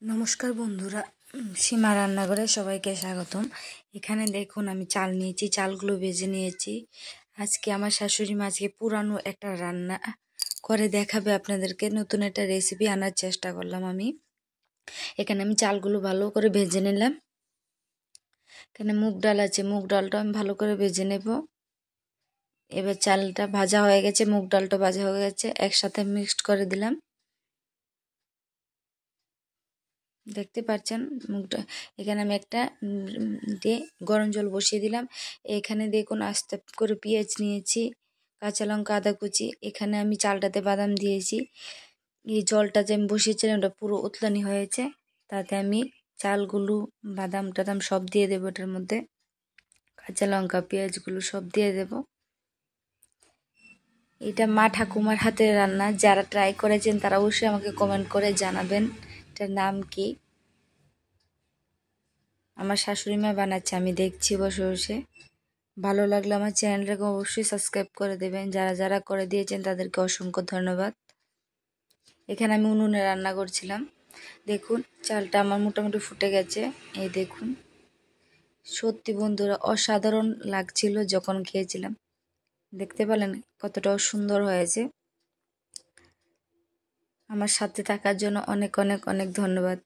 নমস্কার বন্ধুরা, সীমা রান্নাঘরে সবাইকে স্বাগতম। এখানে দেখুন আমি চাল নিয়েছি, চালগুলো ভেজে নিয়েছি। আজকে আমার শাশুড়ি মা আজকে পুরানো একটা রান্না করে দেখাবে আপনাদেরকে, নতুন একটা রেসিপি আনার চেষ্টা করলাম আমি। এখানে আমি চালগুলো ভালো করে ভেজে নিলাম। এখানে মুগ ডাল আছে, মুগ ডালটা আমি ভালো করে ভেজে নেব। এবার চালটা ভাজা হয়ে গেছে, মুগ ডালটা ভাজা হয়ে গেছে, একসাথে মিক্সড করে দিলাম। দেখতে পাচ্ছেন মুগটা। এখানে আমি একটা দিয়ে গরম জল বসিয়ে দিলাম। এখানে দেখুন আস্তে করে পেঁয়াজ নিয়েছি, কাঁচা লঙ্কা, আদা কুচি। এখানে আমি চালটাতে বাদাম দিয়েছি। এই জলটা যে আমি বসিয়েছিলাম ওটা পুরো উতলানি হয়েছে, তাতে আমি চালগুলো, বাদাম টাদাম সব দিয়ে দেবো এটার মধ্যে। কাঁচা লঙ্কা, পেঁয়াজগুলো সব দিয়ে দেব। এটা মা ঠাকুমার হাতের রান্না। যারা ট্রাই করেছেন তারা অবশ্যই আমাকে কমেন্ট করে জানাবেন এটার নাম কি। আমার শাশুড়ি মা বানাচ্ছে, আমি দেখছি বসে বসে। ভালো লাগলে আমার চ্যানেলটাকে অবশ্যই সাবস্ক্রাইব করে দেবেন। যারা যারা করে দিয়েছেন তাদেরকে অসংখ্য ধন্যবাদ। এখানে আমি উনুনে রান্না করছিলাম। দেখুন চালটা আমার মোটামুটি ফুটে গেছে। এই দেখুন, সত্যি বন্ধুরা অসাধারণ লাগছিল যখন খেয়েছিলাম। দেখতে পেলেন কতটা সুন্দর হয়েছে। আমার সাথে থাকার জন্য অনেক অনেক অনেক ধন্যবাদ।